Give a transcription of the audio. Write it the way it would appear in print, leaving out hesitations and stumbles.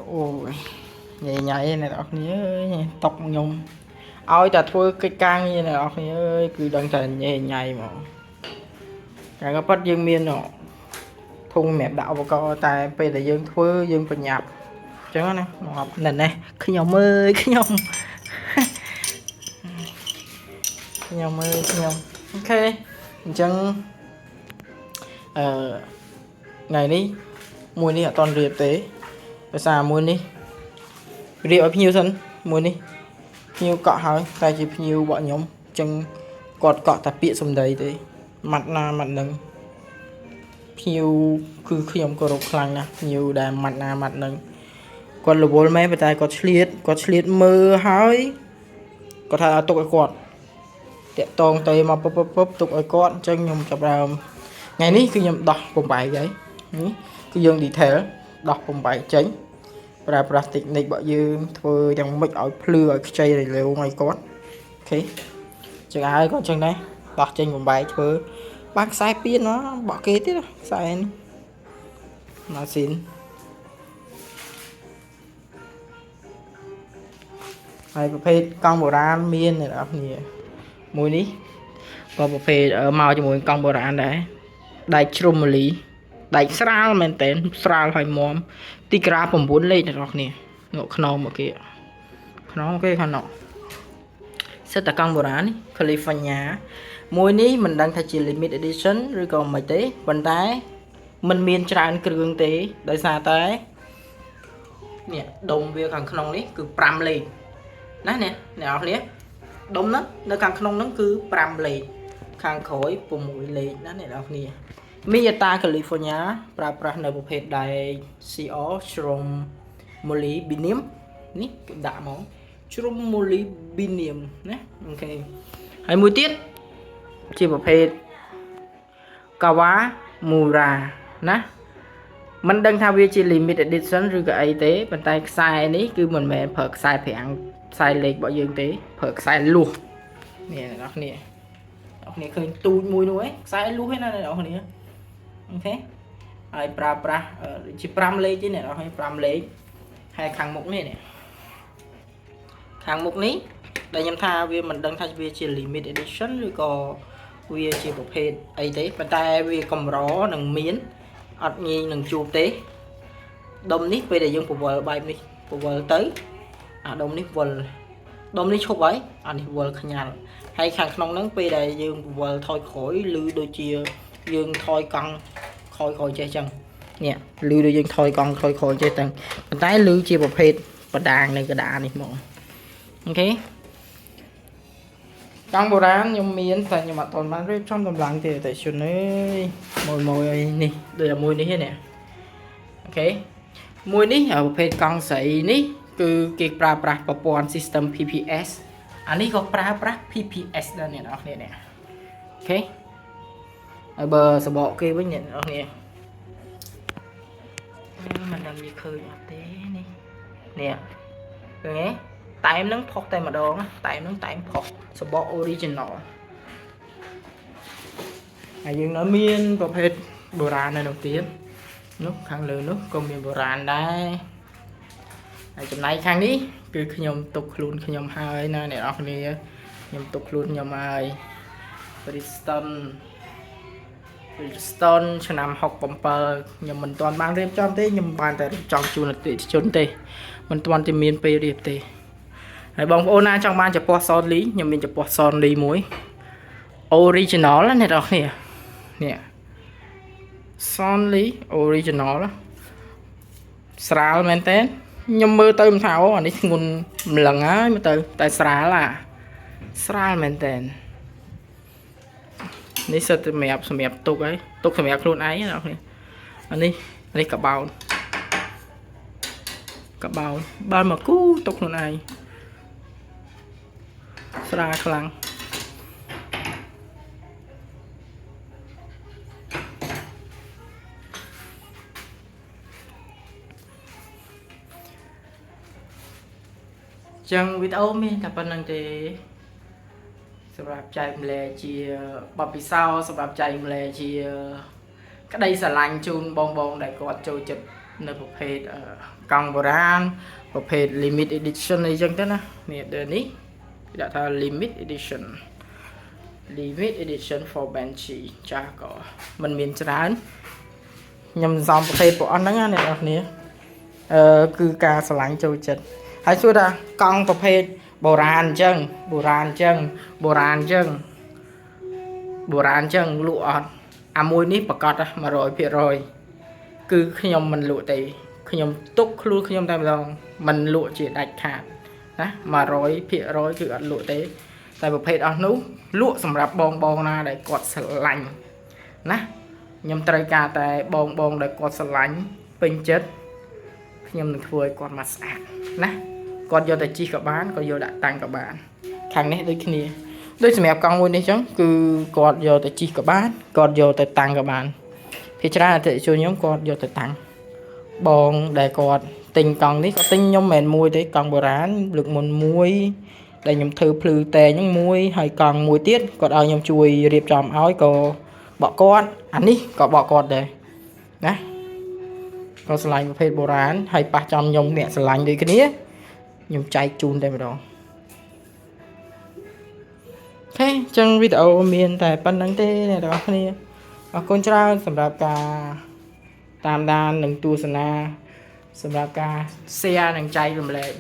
Ồ, nhảy nhảy này đó nhớ tóc nhung ôi ta thôi cái căng như này đó ơi cứ đang thành nhảy nhảy mà cái có bắt dương miên nó thùng mẹ đạo vào co tại bây giờ dương thôi dương phải nhập chứ nè học nè này khi nhau ơi khi nhau khi nhau ơi khi nhau ok chân ngày đi mua đi ở toàn riệp tế bây giờ mua đi riệp ở nhiều thân mua đi nhiều cọ hỏi tại chỉ nhiều bọn nhóm chân cọt cọ tập bịa xong đấy thế mặt na mặt nâng nhiều cứ khi ông có rục khăn nè nhiều đàm mặt na mặt nâng còn lục bố mấy bây giờ có sliết mơ hỏi có thể tục ở quạt để toàn tay mà bóp tục ở quạt chân nhung chập đàm ngày ní cứ nhung đọc cùng bài vậy cứ dương đi thế đọc cùng bài tránh và plastic này bọn dương thôi đang mix ở plư ở chơi này liệu ngay con ok chừng ai có chân đây đọc trên cùng bài thôi bác sai pin nó bỏ kế tiếp sai nó xin hayประเภท con bồ ran miên này đó nhỉ mùi ní có một phê ở màu cho mùi con bồ ran đấy đại chrum lý đại sral men tên sral hay mom tí gra 9 លេខអ្នកនរគ្នាងក់ខ្នងមកគេខ្នងគេខាងនោះសិតតកង់បុរាណនេះ California មួយនេះមិនដឹងថាជា limit edition ឬក៏មិនទេប៉ុន្តែมันមានច្រើនគ្រឿងទេដោយសារតែនេះដុំវាខាងក្នុងនេះគឺ5លេខណាអ្នកនរគ្នាដុំហ្នឹងនៅខាងក្នុងហ្នឹងគឺ5លេខខាងក្រោយ6លេខណាអ្នកនរគ្នាមីយ៉ាតា California ប្រើប្រាស់នៅប្រភេទដែក CO Chrom Molybdenum នេះគេដាក់មក Chrom Molybdenum ណាអូខេហើយមួយទៀតជាប្រភេទ Kawamura ណាមិនដឹងថាវាជា limit edition ឬក៏អីទេប៉ុន្តែខ្សែនេះគឺមិនមែនប្រើខ្សែប្រាំងខ្សែលេខរបស់យើងទេប្រើខ្សែលួសនេះអ្នកនរគ្នាឃើញទូចមួយនោះឯងខ្សែលួសឯណាអ្នកនរគ្នាអូខេហើយប្រើប្រាស់ជា5លេខទេអ្នកនរគ្នា5លេខហើយខាងមុខនេះខាងមុខនេះដែលខ្ញុំថាវាមិនដឹងថាវាជា limit edition ឬក៏វាជាប្រភេទអីទេប៉ុន្តែវាកម្រនឹងមានអត់ងាយនឹងជួបទេដុំនេះពេលដែលយើងពវល់បែបនេះពវល់ទៅអាដុំនេះវល់ដុំនេះឈប់ហើយអានេះវល់ខ្ញាល់ហើយខាងក្នុងហ្នឹងពេលដែលយើងពវល់ថយក្រោយឬដូចជាយើងថយកង់ក្រោយចេះចឹងនេះឬដូចយើងថយកង់ក្រោយចេះទាំងប៉ុន្តែឬជាប្រភេទបដាងនៅកដានេះហ្មងអូខេកង់បុរាណខ្ញុំមានតែខ្ញុំអត់ទាន់បានរៀបចំតម្លឹងទេតែជន់អើយមួយអីនេះដូចមួយនេះនេះអូខេមួយនេះប្រភេទកង់ស្រីនេះគឺគេប្រើប្រាស់ប្រព័ន្ធ system PPS អានេះក៏ប្រើប្រាស់ PPS ដែរអ្នកនរគ្នានេះអូខេហើយបើសបកគេវិញអ្នកនរគ្នាមិនដឹងវាឃើញអត់ទេនេះនេះឃើញទេតែមនឹងផុសតែម្ដងតែមនឹងតែមផុសសបក original ហើយយើងនៅមានប្រភេទបុរាណនៅនោះទៀតនោះខាងលើនោះក៏មានបុរាណដែរហើយចំណែកខាងនេះគឺខ្ញុំទុកខ្លួនខ្ញុំហើយណាអ្នកនរគ្នាខ្ញុំទុកខ្លួនខ្ញុំហើយ Bridgestone ឆ្នាំ67ខ្ញុំមិនទាន់បានរៀបចំទេខ្ញុំបានតែរៀបចំជូនអតិថិជនទេមិនទាន់តែមានពេលរៀបទេហើយបងប្អូនណាចង់បានចំពោះសនលីខ្ញុំមានចំពោះសនលីមួយ original ណាអ្នកនរគ្នានេះសនលី original ស្រាលមែនតើខ្ញុំមើលទៅមិនថាអូអានេះធ្ងន់ម្លឹងហើយមើលទៅតែស្រាលស្រាលមែនតើនេះសិតសម្រាប់ទុកហើយទុកសម្រាប់ខ្លួនឯងណាអ្នកអានេះកបោនបានមកគូទុកខ្លួនឯងស្រាលខ្លាំងចឹងវីដេអូមានតែប៉ុណ្្នឹងទេសម្រាប់ចែកម្លែកជាបទពិសោធន៍សម្រាប់ចែកម្លែកជាក្តីស្រឡាញ់ជូនបងដែលគាត់ចូលចិត្ត នៅប្រភេទកង់បុរាណប្រភេទ limit edition អីចឹងទៅណានេះដូចនេះគេដាក់ថា limit edition for Banshee ចាស់ក៏มันមានច្រើនខ្ញុំសំប្រភេទពួកអស់ហ្នឹងណាអ្នកនរគ្នាគឺការឆ្លាញ់ចូលចិត្តហើយសួរថាកង់ប្រភេទបុរាណអញ្ចឹងលក់អត់អាមួយនេះប្រកាស 100% គឺខ្ញុំមិនលក់ទេខ្ញុំទុកខ្លួនខ្ញុំតែម្ដងមិនលក់ជាដាច់ខាតណា 100% គឺអត់លក់ទេតែប្រភេទអស់នោះលក់សម្រាប់បងណាដែលគាត់ស្រឡាញ់ណាខ្ញុំត្រូវការតែបងដែលគាត់ស្រឡាញ់ពេញចិត្តខ្ញុំនឹងធ្វើឲ្យគាត់មកស្អាតណាគាត់យកទៅជីកក៏បានក៏យកដាក់តាំងក៏បានខាងនេះដូចគ្នាដូចសម្រាប់កង់មួយនេះចឹងគឺគាត់យកទៅជីកក៏បានគាត់យកទៅតាំងក៏បានភាគច្រើនអតិថិជនខ្ញុំគាត់យកទៅតាំងបងដែលគាត់ទិញកង់នេះគាត់ទិញខ្ញុំមិនមែនមួយទេកង់បុរាណលើកមុនមួយដែលខ្ញុំធ្វើភ្លឺតែងហ្នឹងមួយហើយកង់មួយទៀតគាត់ឲ្យខ្ញុំជួយរៀបចំឲ្យក៏បកគាត់អានេះក៏បកគាត់ដែរណាគាត់ឆ្លាញ់ប្រភេទបុរាណហើយប៉ះចំខ្ញុំអ្នកឆ្លាញ់ដូចគ្នាខ្ញុំចែកជូនតែម្ដងអូខេអញ្ចឹងវីដេអូមានតែប៉ុណ្្នឹងទេអ្នកទាំងអស់គ្នាអរគុណច្រើនសម្រាប់ការតាមដាននិងទស្សនាសម្រាប់ការ share និងចែករំលែក